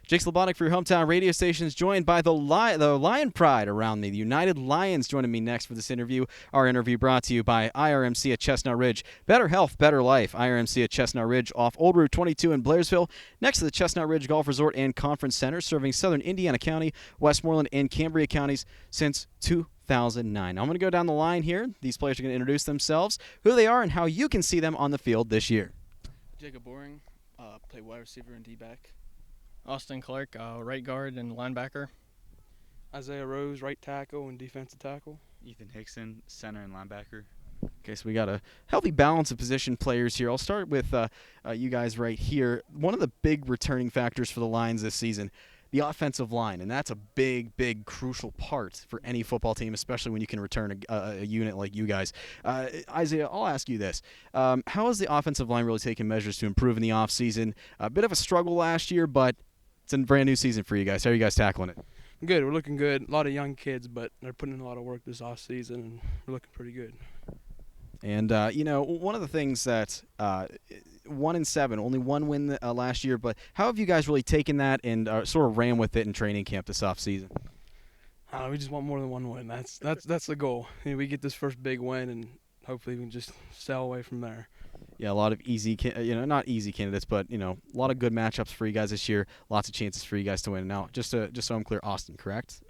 Jake Slebodnick for your hometown radio stations, joined by the Lion Pride around me. The United Lions joining me next for this interview. Our interview brought to you by IRMC at Chestnut Ridge. Better health, better life. IRMC at Chestnut Ridge off Old Route 22 in Blairsville, next to the Chestnut Ridge Golf Resort and Conference Center, serving southern Indiana County, Westmoreland, and Cambria counties since 2009. Now, I'm going to go down the line here. These players are going to introduce themselves, who they are, and how you can see them on the field this year. Jacob Boring, play wide receiver and D-back. Austin Clark, right guard and linebacker. Isaiah Rose, right tackle and defensive tackle. Ethan Hickson, center and linebacker. Okay, so we got a healthy balance of position players here. I'll start with you guys right here. One of the big returning factors for the Lions this season, the offensive line, and that's a big, crucial part for any football team, especially when you can return a unit like you guys. Isaiah, I'll ask you this. How has the offensive line really taken measures to improve in the offseason? A bit of a struggle last year, but it's a brand new season for you guys. How are you guys tackling it? Good. We're looking good. A lot of young kids, but they're putting in a lot of work this off season, and we're looking pretty good. And, one of the things that 1-7, only one win last year, but how have you guys really taken that and sort of ran with it in training camp this offseason? We just want more than one win. That's the goal. We get this first big win, and hopefully we can just sail away from there. Yeah, a lot of not easy candidates, but, a lot of good matchups for you guys this year. Lots of chances for you guys to win. Now, just so I'm clear, Austin, correct?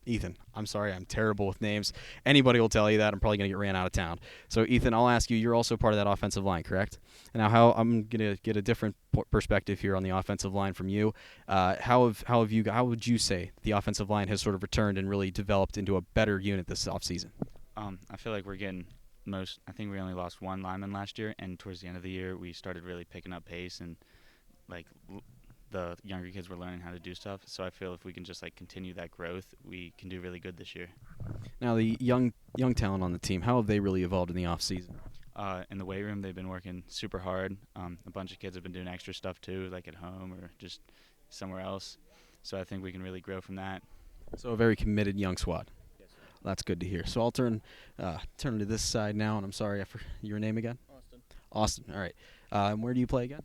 Ethan. I'm sorry, I'm terrible with names. Anybody will tell you that. I'm probably going to get ran out of town. So, Ethan, I'll ask you, you're also part of that offensive line, correct? And now I'm going to get a different perspective here on the offensive line from you. How would you say the offensive line has sort of returned and really developed into a better unit this offseason? I feel like we're getting I think we only lost one lineman last year, and towards the end of the year we started really picking up pace, and the younger kids were learning how to do stuff. So I feel if we can just continue that growth, we can do really good this year. Now, the young talent on the team, how have they really evolved in the off season? In the weight room, they've been working super hard. A bunch of kids have been doing extra stuff too, like at home or just somewhere else. So I think we can really grow from that. So a very committed young squad. That's good to hear. So I'll turn to this side now, and I'm sorry for your name again. Austin. All right. Where do you play again?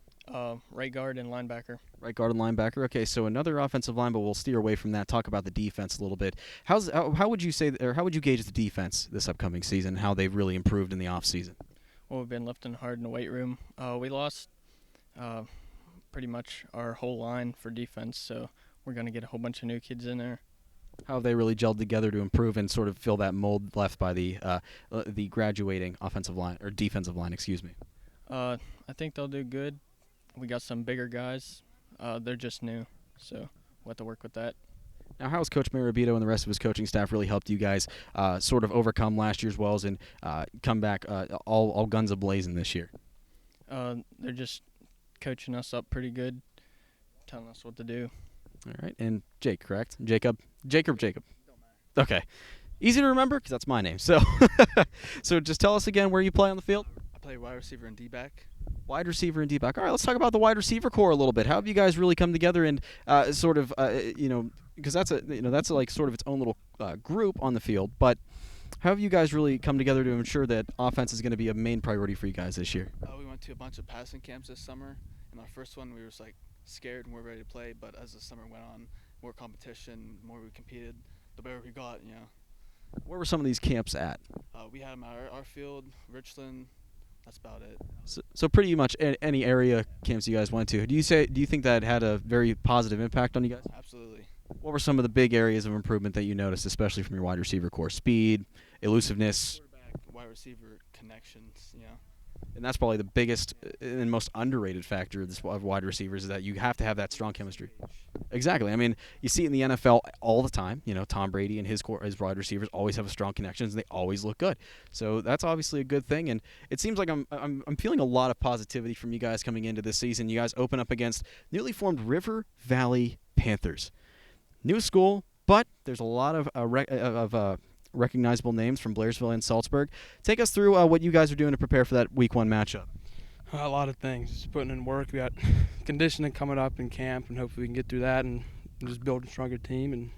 Right guard and linebacker. Right guard and linebacker. Okay, so another offensive line, but we'll steer away from that. Talk about the defense a little bit. How would you say, or how would you gauge the defense this upcoming season? How they've really improved in the off season? Well, we've been lifting hard in the weight room. We lost pretty much our whole line for defense, so we're going to get a whole bunch of new kids in there. How have they really gelled together to improve and sort of fill that mold left by the graduating offensive line or defensive line? Excuse me. I think they'll do good. We got some bigger guys. They're just new, so we'll have to work with that. Now, how has Coach Marabito and the rest of his coaching staff really helped you guys sort of overcome last year's woes and come back all guns a-blazing this year? They're just coaching us up pretty good, telling us what to do. All right, and Jake, correct? Jacob. Okay. Easy to remember because that's my name. So so just tell us again where you play on the field. I play wide receiver and D-back. Wide receiver and D-back. All right, let's talk about the wide receiver core a little bit. How have you guys really come together and sort of, because that's like sort of its own little group on the field, but how have you guys really come together to ensure that offense is going to be a main priority for you guys this year? We went to a bunch of passing camps this summer. In our first one, we were scared and we're ready to play, but as the summer went on, more competition, more we competed, the better we got, Where were some of these camps at? We had them at our field, Richland. That's about it. So pretty much any area camps you guys went to. Do you think that had a very positive impact on you guys? Absolutely. What were some of the big areas of improvement that you noticed, especially from your wide receiver core? Speed, elusiveness. Quarterback, wide receiver, connections, And that's probably the biggest and most underrated factor of wide receivers is that you have to have that strong chemistry. Exactly. I mean, you see it in the NFL all the time. Tom Brady and his wide receivers always have strong connections, and they always look good. So that's obviously a good thing. And it seems like I'm feeling a lot of positivity from you guys coming into this season. You guys open up against newly formed River Valley Panthers. New school, but there's a lot of recognizable names from Blairsville and Salzburg. Take us through what you guys are doing to prepare for that Week 1 matchup. A lot of things. Just putting in work. We got conditioning coming up in camp, and hopefully we can get through that and just build a stronger team, and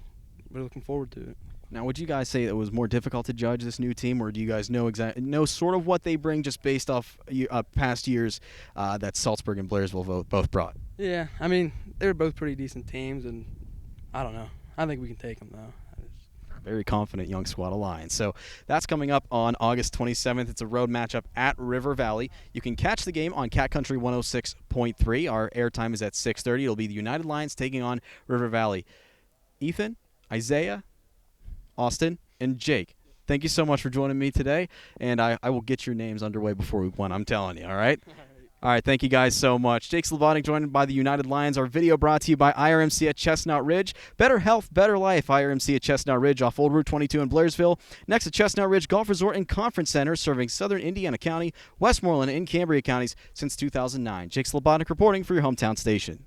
we're looking forward to it. Now, would you guys say it was more difficult to judge this new team, or do you guys know sort of what they bring just based off past years that Salzburg and Blairsville both brought? Yeah, I mean, they were both pretty decent teams, and I don't know. I think we can take them, though. Very confident young squad of Lions. So that's coming up on August 27th. It's a road matchup at River Valley. You can catch the game on Cat Country 106.3. Our airtime is at 6:30. It'll be the United Lions taking on River Valley. Ethan, Isaiah, Austin, and Jake, thank you so much for joining me today, and I will get your names underway before week 1. I'm telling you, all right? All right, thank you guys so much. Jake Slebodnick joined by the United Lions. Our video brought to you by IRMC at Chestnut Ridge. Better health, better life. IRMC at Chestnut Ridge off Old Route 22 in Blairsville. Next to Chestnut Ridge Golf Resort and Conference Center, serving southern Indiana County, Westmoreland, and Cambria counties since 2009. Jake Slebodnick reporting for your hometown station.